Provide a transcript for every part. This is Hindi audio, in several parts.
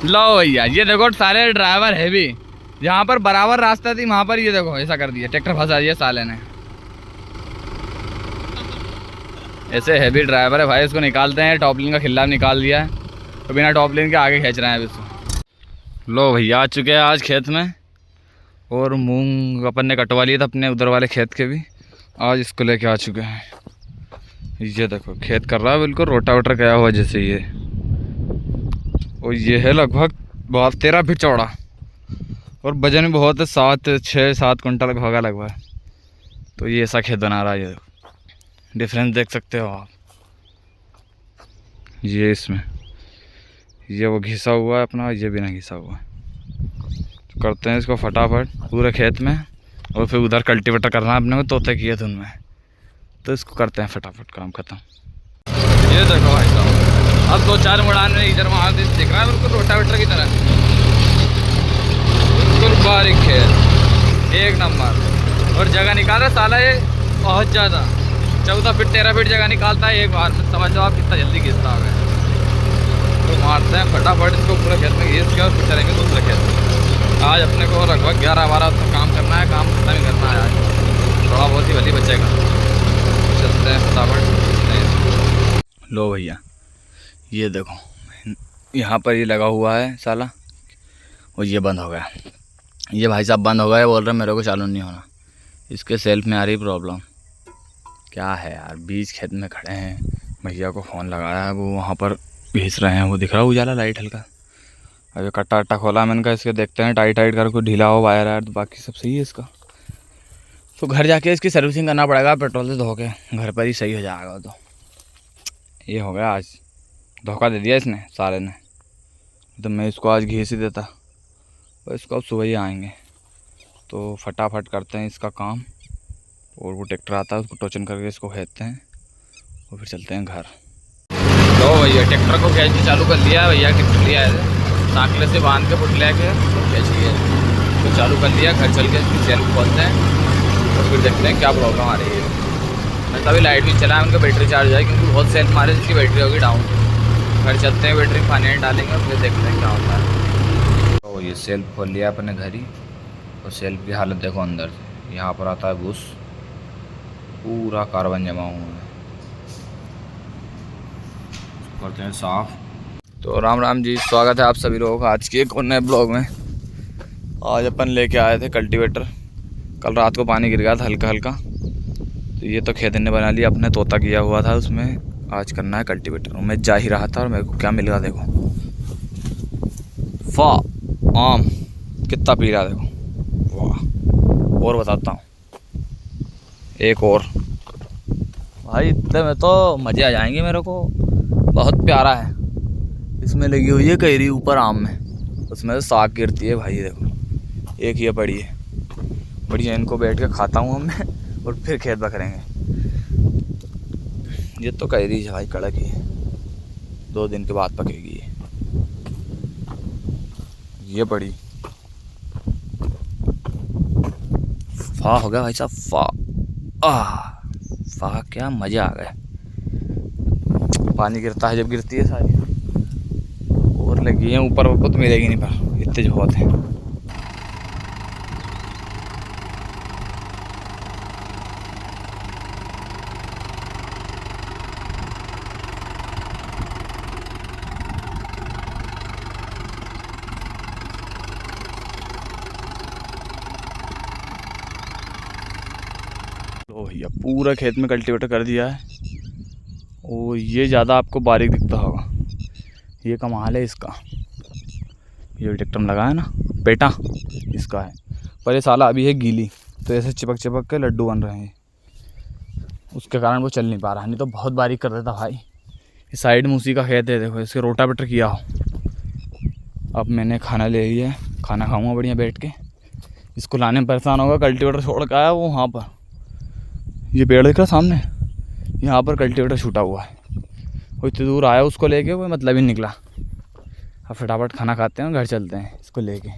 लो भैया ये देखो सारे ड्राइवर है भी, जहाँ पर बराबर रास्ता थी वहाँ पर ये देखो ऐसा कर दिया, ट्रैक्टर फंसा दिया साले ने। ऐसे हैवी ड्राइवर है भाई, इसको निकालते हैं। टॉपलिन का खिल्ला निकाल दिया है तो बिना टॉपलिन के आगे खींच रहे हैं अभी इसको। लो भैया आ चुके हैं आज खेत में, और मूंग अपन ने कटवा लिए था अपने उधर वाले खेत के भी, आज इसको लेके आ चुके हैं। ये देखो खेत कर रहा है बिल्कुल रोटावेटर गया हुआ जैसे ये, और ये है लगभग 13 फीट चौड़ा, और वजन भी बहुत है, 6-7 कुंटल होगा लगभग। तो ये ऐसा खेत बना रहा है, ये डिफरेंस देख सकते हो आप। ये इसमें ये वो घिसा हुआ है अपना, ये भी ना घिसा हुआ है। तो करते हैं इसको फटाफट पूरे खेत में, और फिर उधर कल्टीवेटर करना है अपने को, तोते किए थे उनमें, तो इसको करते हैं फटाफट काम खत्म। ये देखो भाई साहब, अब 2-4 उड़ान में इधर वहाँ दिख रहा है बिल्कुल रोटावेटर की तरह, बिल्कुल बारीक खेत एक नंबर। और जगह निकाल रहा साला ये बहुत ज़्यादा, 14 फीट 13 फीट जगह निकालता है एक बार में। समझ लो आप कितना जल्दी घिसता है। तो मारते हैं फटाफट इसको पूरे खेत में घिस के, और फिर चलेंगे दूसरे खेत में। आज अपने को लगभग 11-12 तो काम करना है, काम खत्म ही करना है आज, थोड़ा बहुत ही भली बचेगा। चलते हैं फटाफट। लो भैया ये देखो यहाँ पर ये लगा हुआ है साला, और ये बंद हो गया। ये भाई साहब बंद हो गया, बोल रहे मेरे को चालू नहीं होना, इसके सेल्फ में आ रही प्रॉब्लम। क्या है यार, बीच खेत में खड़े हैं, भैया को फ़ोन लगाया है, वो वहाँ पर भेज रहे हैं, वो दिख रहा है उजाला लाइट हल्का। अभी कट्टा अट्टा खोला मैंने कहा इसके, देखते हैं टाइट टाइट करके ढीला हो वायर यार, तो बाकी सब सही है इसका। तो घर जाके इसकी सर्विसिंग करना पड़ेगा, पेट्रोल से धो के, घर पर ही सही हो जाएगा। तो ये हो गया, आज धोखा दे दिया इसने सारे ने। तो मैं इसको आज घीस ही देता, और इसको अब सुबह ही आएंगे। तो फटाफट करते हैं इसका काम, और वो ट्रैक्टर आता है उसको टोचन करके इसको खेचते हैं, और फिर चलते हैं घर। तो भैया ट्रैक्टर को खींच के चालू कर लिया भैया, ट्रैक्टर लिया है साकले से बांध के पुट लेके खींचिए, तो चालू कर लिया। घर चल के इसकी सेल्फ खोलते हैं, और फिर देखते हैं क्या प्रॉब्लम आ रही है। मैं तभी लाइट भी चला है, उनका बैटरी चार्ज है, क्योंकि बहुत सेल्फ मारे जिसकी बैटरी होगी डाउन। घर चलते हैं, बैटरी पानी डालेंगे, और फिर देखते हैं क्या होता है। तो ये सेल्फ खोल लिया अपने घर ही, और सेल्फ की हालत देखो अंदर से, यहाँ पर आता है घुस, पूरा कार्बन जमा हुआ है, करते हैं साफ। तो राम राम जी, स्वागत है आप सभी लोगों का आज के एक और नए ब्लॉग में। आज अपन लेके आए थे कल्टीवेटर, कल रात को पानी गिर गया था हल्का हल्का, तो ये तो खेत ने बना लिया, अपने तोता किया हुआ था उसमें। आज करना है कल्टीवेटर, मैं जा ही रहा था और मेरे को क्या मिल गया देखो, आम कितना पी रहा देखो, वाह। और बताता हूँ एक और भाई, इतने में तो मज़े आ जाएंगे मेरे को, बहुत प्यारा है। इसमें लगी हुई है कैरी ऊपर आम में, उसमें से साग गिरती है भाई, देखो एक ये बड़ी है, बढ़िया। इनको बैठ के खाता हूँ मैं, और फिर खेत बकरेंगे। ये तो कैरी है भाई, कड़क ही है, 2 दिन के बाद पकेगी ये बड़ी। फा हो गया भाई साहब, फा क्या मज़े आ गए। पानी गिरता है जब गिरती है सारी, और लगी है ऊपर को तो मिलेगी नहीं, पर इतने जो बहुत है। तो भैया पूरा खेत में कल्टीवेटर कर दिया है, और ये ज़्यादा आपको बारीक दिखता होगा, ये कमाल है इसका। ये ट्रैक्टर में लगा है ना पेटा, इसका है, पर ये साला अभी है गीली, तो ऐसे चिपक चिपक के लड्डू बन रहे हैं, उसके कारण वो चल नहीं पा रहा, नहीं तो बहुत बारीक कर देता भाई। इस साइड में उसी का खेत है, देखो इसके रोटावेटर किया हो। अब मैंने खाना ले लिया है, खाना खाऊंगा बढ़िया बैठ के। इसको लाने में परेशान होगा, कल्टीवेटर छोड़ के आया वो वहाँ पर, ये पेड़ दिख रहा सामने, यहाँ पर कल्टीवेटर छूटा हुआ है, वो इतनी दूर आया उसको लेके, कोई मतलब ही निकला। अब फटाफट खाना खाते हैं और घर चलते हैं इसको लेके।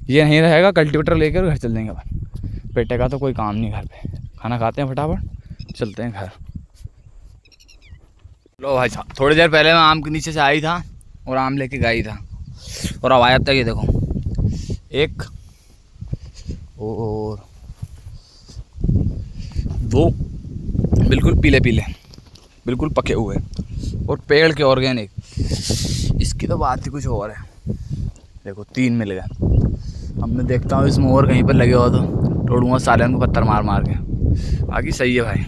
ये नहीं रहेगा, कल्टीवेटर लेके और घर चल देंगे अपन, पेटे का तो कोई काम नहीं घर पे। खाना खाते हैं फटाफट, चलते हैं घर। लो भाई साहब, थोड़ी देर पहले मैं आम के नीचे से आई था और आम लेके गई था, और अब आया तक ये देखो, एक और दो बिल्कुल पीले पीले, बिल्कुल पके हुए और पेड़ के ऑर्गेनिक। इसकी तो बात ही कुछ और है। देखो 3 मिल गए। अब मैं देखता हूँ इसमें और कहीं पर लगे हो तो तोड़ूंगा साले उनको पत्थर मार मार के। बाकी सही है भाई,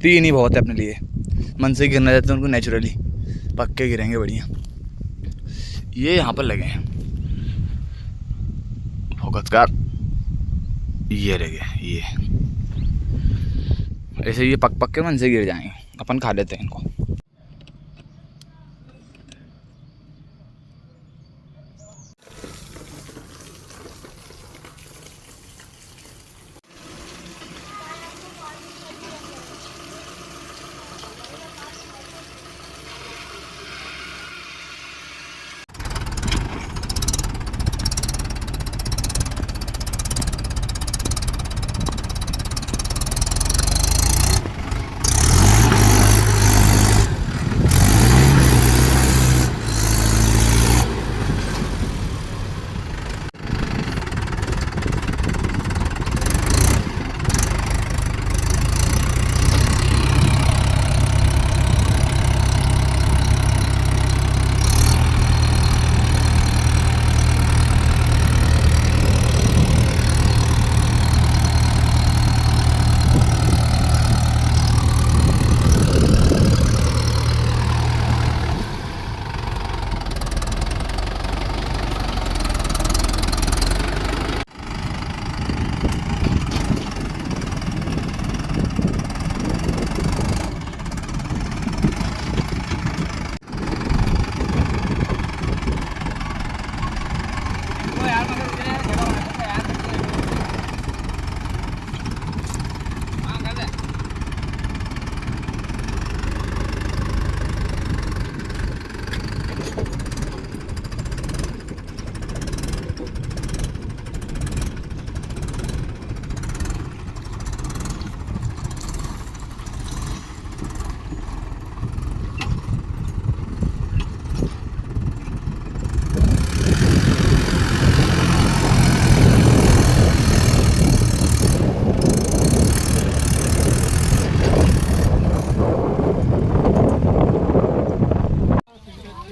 3 ही बहुत है अपने लिए। मन से गिरना देते हैं उनको, नेचुरली पक्के गिरेंगे बढ़िया। ये यहाँ पर लगे हैं फोकसकार, ये रह गए ये, ऐसे ये पक पक के मन से गिर जाएंगे, अपन खा लेते हैं इनको।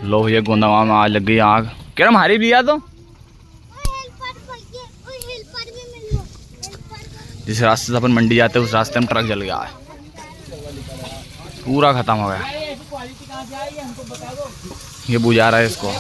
लो भैया गोंदावा में आज लग गई आग। कह रहा हमारी भी आ तो जिस रास्ते से अपन मंडी जाते हैं उस रास्ते में ट्रक जल गया है, पूरा खत्म हो गया। ये बुझा रहा है इसको।